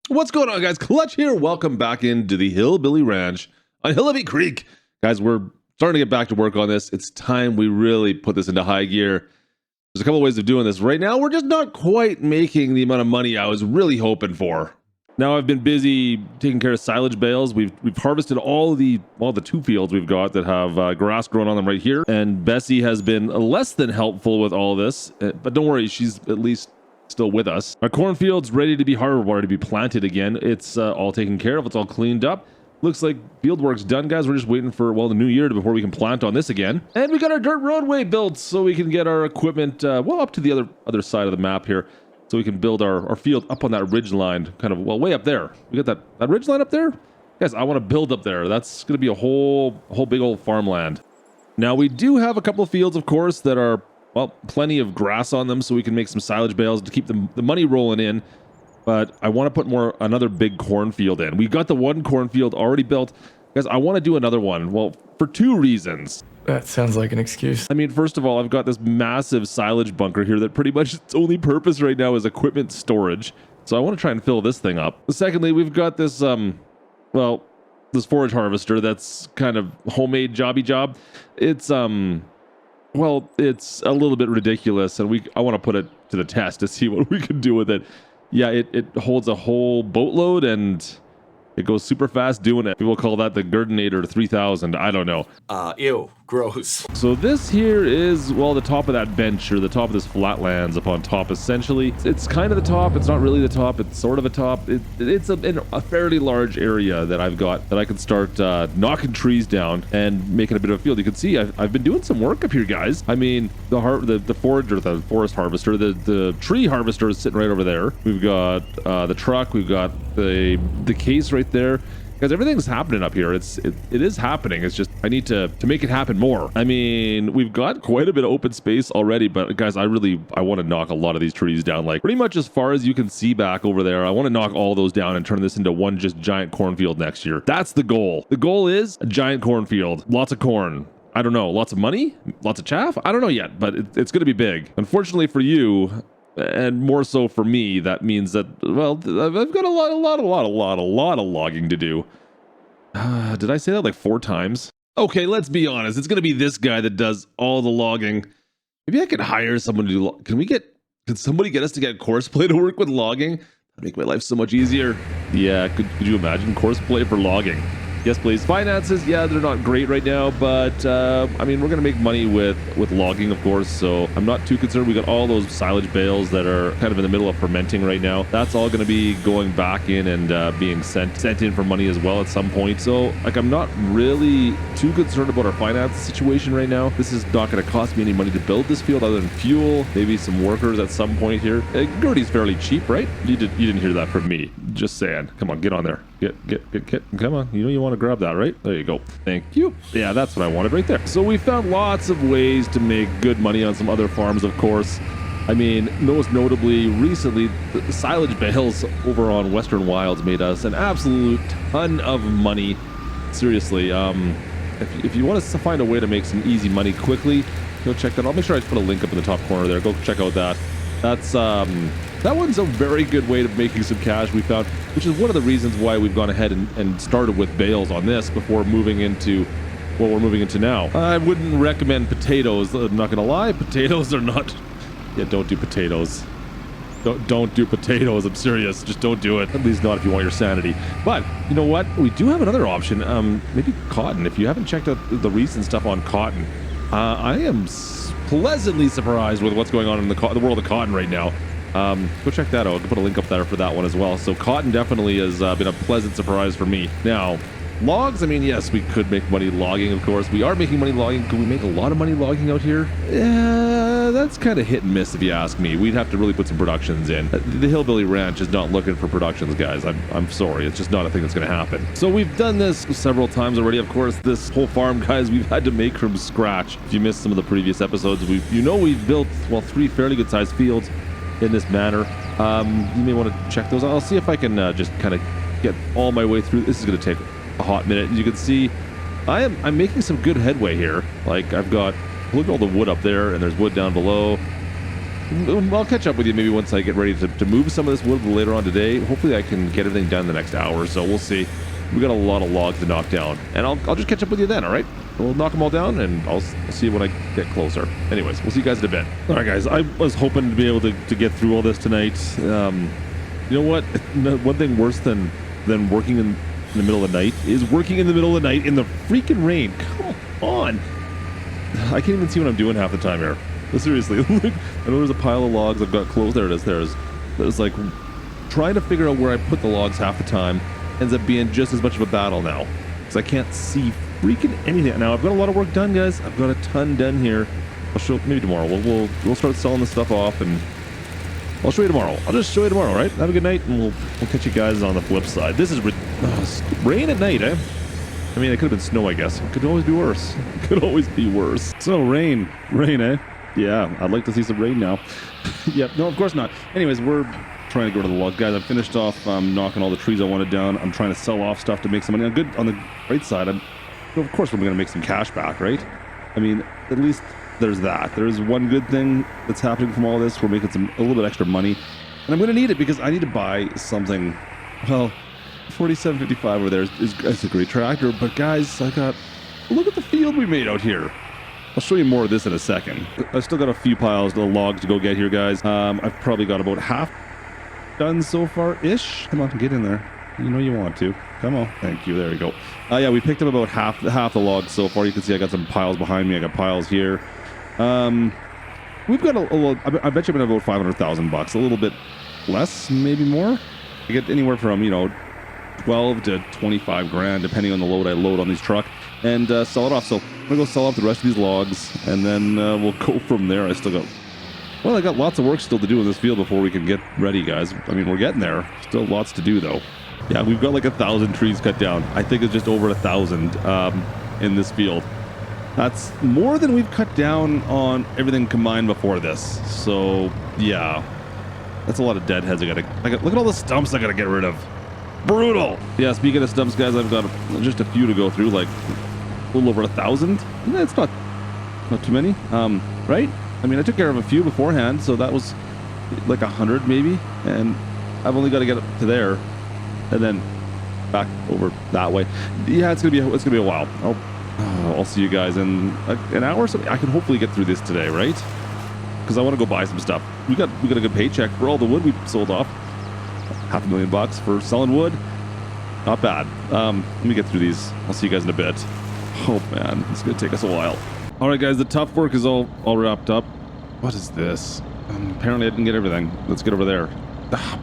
What's going on, guys? Klutch here. Welcome back into the Hillbilly Ranch on Hillbilly Creek. Guys, we're starting to get back to work on this. It's time we really put this into high gear. There's a couple of ways of doing this. Right now, we're just not quite making the amount of money I was really hoping for. Now, I've been busy taking care of silage bales. We've harvested all the 2 fields we've got that have grass growing on them right here. And Bessie has been less than helpful with all this. But don't worry, she's at least still with us. Our cornfield's ready to be harvested, to be planted again. It's all taken care of. It's all cleaned up. Looks like field work's done, guys. We're just waiting for, the new year before we can plant on this again. And we got our dirt roadway built so we can get our equipment, up to the other side of the map here. So we can build our field up on that ridge line, kind of, way up there. We got that ridge line up there? Guys, I want to build up there. That's going to be a whole big old farmland. Now, we do have a couple of fields, of course, that are plenty of grass on them, so we can make some silage bales to keep the money rolling in. But I want to put another big cornfield in. We got the one cornfield already built. Guys, I want to do another one. Well, for 2 reasons. That sounds like an excuse. I mean, first of all, I've got this massive silage bunker here that pretty much its only purpose right now is equipment storage. So I want to try and fill this thing up. Secondly, we've got this, this forage harvester that's kind of homemade jobby job. It's, it's a little bit ridiculous, and I want to put it to the test to see what we can do with it. Yeah, it holds a whole boatload, and it goes super fast doing it. People call that the Gurdinator 3000. I don't know. Ew, gross. So this here is, the top of that bench, or the top of this flatlands up on top, essentially. It's kind of the top. It's not really the top. It's sort of a top. It's a fairly large area that I've got that I can start knocking trees down and making a bit of a field. You can see I've been doing some work up here, guys. I mean, the forage, or the forest harvester, the tree harvester is sitting right over there. We've got the truck. We've got the case right there. Guys, everything's happening up here. It is happening. It's just I need to make it happen more. I mean, we've got quite a bit of open space already, but guys, I want to knock a lot of these trees down, like pretty much as far as you can see back over there. I want to knock all those down and turn this into one just giant cornfield next year. That's the goal. The goal is a giant cornfield, lots of corn. I don't know, lots of money, lots of chaff. I don't know yet, but it's going to be big. Unfortunately for you, and more so for me, that means that, I've got a lot of logging to do. Did I say that like 4 times? Okay, let's be honest. It's going to be this guy that does all the logging. Maybe I could hire someone to do can somebody get us to get Courseplay to work with logging? That'd make my life so much easier. Yeah, could you imagine Courseplay for logging? Yes, please. Finances, yeah, they're not great right now, but I mean, we're gonna make money with logging, of course, so I'm not too concerned. We got all those silage bales that are kind of in the middle of fermenting right now. That's all gonna be going back in and being sent in for money as well at some point. So, like, I'm not really too concerned about our finance situation right now. This is not gonna cost me any money to build this field other than fuel, maybe some workers at some point here. Gertie's fairly cheap, right? You didn't hear that from me. Just saying. Come on, get on there. Get. Come on. You know you want to grab that, right? There you go. Thank you. Yeah, that's what I wanted right there. So we found lots of ways to make good money on some other farms, of course. I mean, most notably, recently, the silage bales over on Western Wilds made us an absolute ton of money. Seriously, if you want to find a way to make some easy money quickly, go check that. I'll make sure I put a link up in the top corner there. Go check out that. That's that one's a very good way of making some cash, we found, which is one of the reasons why we've gone ahead and started with bales on this before moving into what we're moving into now. I wouldn't recommend potatoes. I'm not gonna lie, potatoes are not. Yeah, don't do potatoes. Don't do potatoes. I'm serious. Just don't do it. At least not if you want your sanity. But you know what? We do have another option. Maybe cotton. If you haven't checked out the recent stuff on cotton, I am pleasantly surprised with what's going on in the world of cotton right now. Go check that out. I'll put a link up there for that one as well. So cotton definitely has been a pleasant surprise for me. Now, logs, I mean, yes, we could make money logging, of course. We are making money logging. Could we make a lot of money logging out here? Yeah, that's kind of hit and miss if you ask me. We'd have to really put some productions in. The Hillbilly Ranch is not looking for productions, guys. I'm sorry. It's just not a thing that's going to happen. So we've done this several times already. Of course, this whole farm, guys, we've had to make from scratch. If you missed some of the previous episodes, we've built, 3 fairly good sized fields in this manner. You may want to check those. I'll see if I can just kind of get all my way through. This is going to take a hot minute. As you can see, I'm making some good headway here. Like, I've got, look at all the wood up there, and there's wood down below. I'll catch up with you maybe once I get ready to move some of this wood later on today. Hopefully I can get everything done in the next hour or so. We'll see. We got a lot of logs to knock down, and I'll just catch up with you then, all right? We'll knock them all down, and I'll see you when I get closer. Anyways, we'll see you guys in a bit. All right, guys, I was hoping to be able to get through all this tonight. You know what? One thing worse than working in the middle of the night is working in the middle of the night in the freaking rain. Come on. I can't even see what I'm doing half the time here. But seriously, I know there's a pile of logs I've got close. There it is. There's like trying to figure out where I put the logs half the time ends up being just as much of a battle now because I can't see freaking anything. Now I've got a lot of work done, guys. I've got a ton done here. I'll show maybe tomorrow. We'll start selling this stuff off, and I'll show you tomorrow. I'll just show you tomorrow, right? Have a good night, and we'll catch you guys on the flip side. This is rain at night, eh? I mean, it could have been snow, I guess. It could always be worse. It could always be worse. So rain, eh? Yeah, I'd like to see some rain now. Yep, no, of course not. Anyways, we're trying to go to the logs, guys. I finished off knocking all the trees I wanted down. I'm trying to sell off stuff to make some money. Good on the right side. Of course, we're going to make some cash back, right? I mean, at least there's that. There's one good thing that's happening from all this. We're making a little bit extra money, and I'm going to need it because I need to buy something. Well, 4755 over there is a great tractor, but guys, look at the field we made out here. I'll show you more of this in a second. I still got a few piles of logs to go get here, guys. I've probably got about half done so far-ish. Come on, get in there. You know you want to. Come on. Thank you. There you go. Yeah, we picked up about half the logs so far. You can see I got some piles behind me. I got piles here. We've got a little. I bet you I'm about $500,000. A little bit less, maybe more. I get anywhere from 12 to 25 grand, depending on the load I load on these truck, and sell it off. So I'm gonna go sell off the rest of these logs, and then we'll go from there. I got lots of work still to do in this field before we can get ready, guys. I mean, we're getting there. Still lots to do, though. Yeah, we've got like 1,000 trees cut down. I think it's just over 1,000 in this field. That's more than we've cut down on everything combined before this. So yeah, that's a lot of deadheads. I got. Look at all the stumps I gotta get rid of. Brutal. Yeah, speaking of stumps, guys, I've got just a few to go through, like a little over 1,000. It's not too many, right? I mean, I took care of a few beforehand, so that was like 100 maybe, and I've only got to get up to there, and then back over that way. Yeah, it's gonna be a while. I'll see you guys in an hour or so. I can hopefully get through this today, right? Because I want to go buy some stuff. We got a good paycheck for all the wood we sold off. $500,000 for selling wood. Not bad. Let me get through these. I'll see you guys in a bit. Oh man, it's gonna take us a while. All right, guys, the tough work is all wrapped up. What is this? Apparently I didn't get everything. Let's get over there.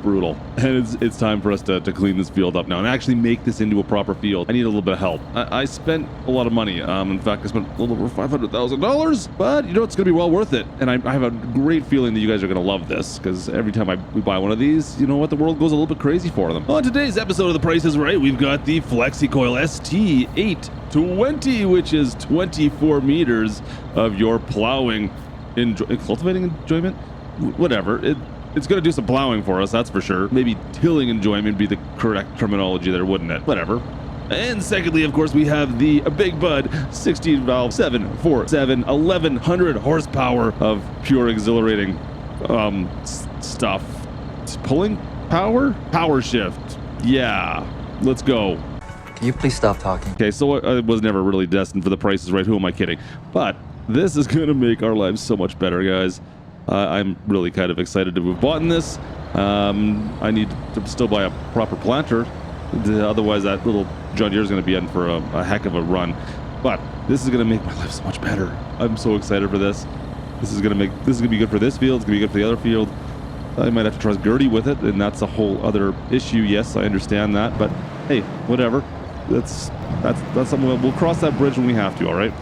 Brutal. And it's time for us to clean this field up now and actually make this into a proper field. I need a little bit of help. I spent a lot of money. In fact, I spent a little over $500,000, but it's gonna be well worth it. And I have a great feeling that you guys are gonna love this, because every time we buy one of these, you know what, the world goes a little bit crazy for them. On today's episode of The Price is Right, we've got the FlexiCoil ST820, which is 24 meters of your plowing cultivating enjoyment, whatever. It's going to do some plowing for us, that's for sure. Maybe tilling enjoyment would be the correct terminology there, wouldn't it? Whatever. And secondly, of course, we have the Big Bud 16 valve 747 1100 horsepower of pure exhilarating stuff. Pulling power shift. Yeah, let's go. Can you please stop talking? Okay, so I was never really destined for The Price is Right. Who am I kidding? But this is going to make our lives so much better, guys. I'm really kind of excited to have bought this. I need to still buy a proper planter. Otherwise, that little John Deere is going to be in for a heck of a run. But this is going to make my life so much better. I'm so excited for this. This is going to be good for this field. It's going to be good for the other field. I might have to trust Gertie with it, and that's a whole other issue. Yes, I understand that. But hey, whatever. That's something we'll cross that bridge when we have to. All right.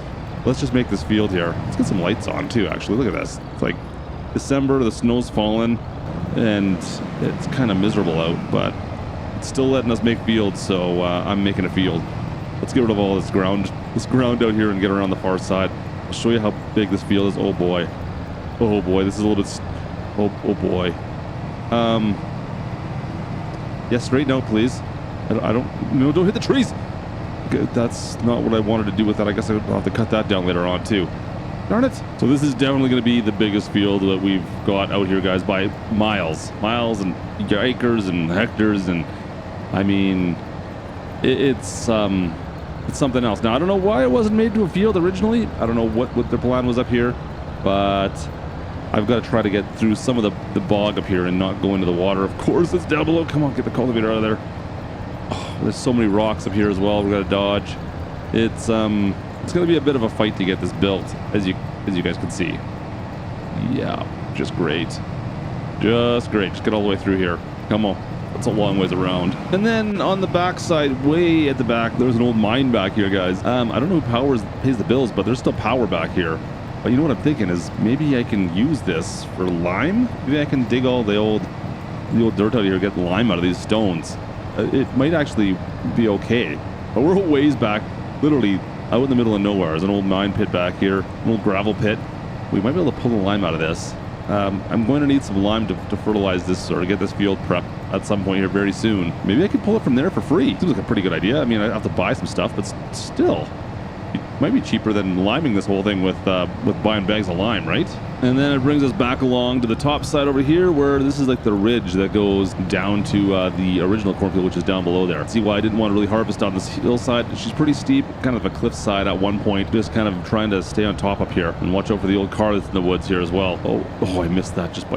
Let's just make this field here. Let's get some lights on too. Actually, look at this. It's like December, the snow's fallen, and it's kind of miserable out, but it's still letting us make fields, so I'm making a field. Let's get rid of all this ground out here and get around the far side. I'll show you how big this field is. Oh boy, this is a little bit. Oh boy. Yeah, straighten out, please. Don't hit the trees. Okay, that's not what I wanted to do with that. I guess I'll have to cut that down later on too. Darn it. So this is definitely going to be the biggest field that we've got out here, guys, by miles. Miles and acres and hectares. And I mean, it's something else. Now, I don't know why it wasn't made to a field originally. I don't know what their plan was up here, but I've got to try to get through some of the bog up here and not go into the water. Of course, it's down below. Come on, get the cultivator out of there. Oh, there's so many rocks up here as well. We've got to dodge. It's going to be a bit of a fight to get this built, as you guys can see. Yeah, just great. Just great. Just get all the way through here. Come on. That's a long ways around. And then on the back side, way at the back, there's an old mine back here, guys. I don't know who pays the bills, but there's still power back here. But you know what I'm thinking is maybe I can use this for lime. Maybe I can dig all the old dirt out of here, get lime out of these stones. It might actually be okay. But we're a ways back, literally out in the middle of nowhere. There's an old mine pit back here, an old gravel pit. We might be able to pull the lime out of this. I'm going to need some lime to fertilize this or to get this field prepped at some point here very soon. Maybe I could pull it from there for free. Seems like a pretty good idea. I mean, I have to buy some stuff, but still, it might be cheaper than liming this whole thing with buying bags of lime, right? And then it brings us back along to the top side over here, where this is like the ridge that goes down to the original cornfield, which is down below there. See why I didn't want to really harvest on this hillside? She's pretty steep, kind of a cliffside at one point. Just kind of trying to stay on top up here and watch out for the old car that's in the woods here as well. Oh, I missed that just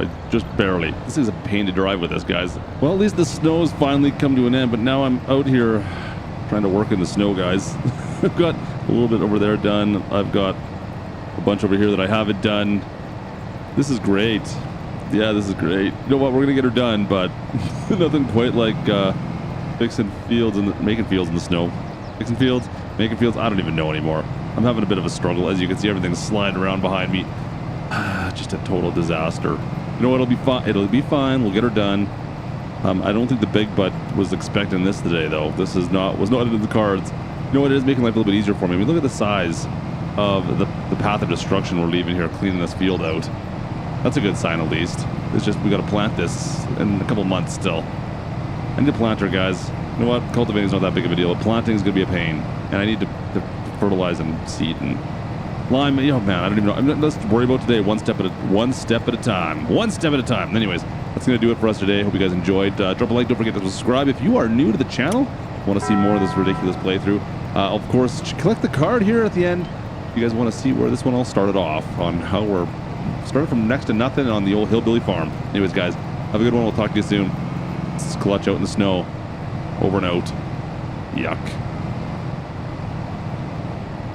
barely. This is a pain to drive with this, guys. Well, at least the snow's finally come to an end, but now I'm out here trying to work in the snow, guys. I've got a little bit over there done. I've got a bunch over here that I haven't done. This is great. Yeah, this is great. You know what? We're gonna get her done, but nothing quite like fixing fields and making fields in the snow. Fixing fields, making fields. I don't even know anymore. I'm having a bit of a struggle. As you can see, everything's sliding around behind me. Just a total disaster. You know what? It'll be fine. It'll be fine. We'll get her done. I don't think the big butt was expecting this today, though. This was not in the cards. You know what? It is making life a little bit easier for me. I mean, look at the size of the path of destruction we're leaving here, cleaning this field out. That's a good sign, at least. It's just we got to plant this in a couple months still. I need to plant her, guys. You know what? Cultivating is not that big of a deal. Planting is going to be a pain, and I need to fertilize and seed and lime. You know, man, I don't even know. Let's worry about today, one step at a time. One step at a time. Anyways, that's going to do it for us today. Hope you guys enjoyed. Drop a like. Don't forget to subscribe if you are new to the channel. Want to see more of this ridiculous playthrough? Of course, collect the card here at the end. If you guys want to see where this one all started off, on how we're started from next to nothing on the old Hillbilly farm. Anyways, guys, have a good one. We'll talk to you soon. This is Klutch out in the snow. Over and out. Yuck.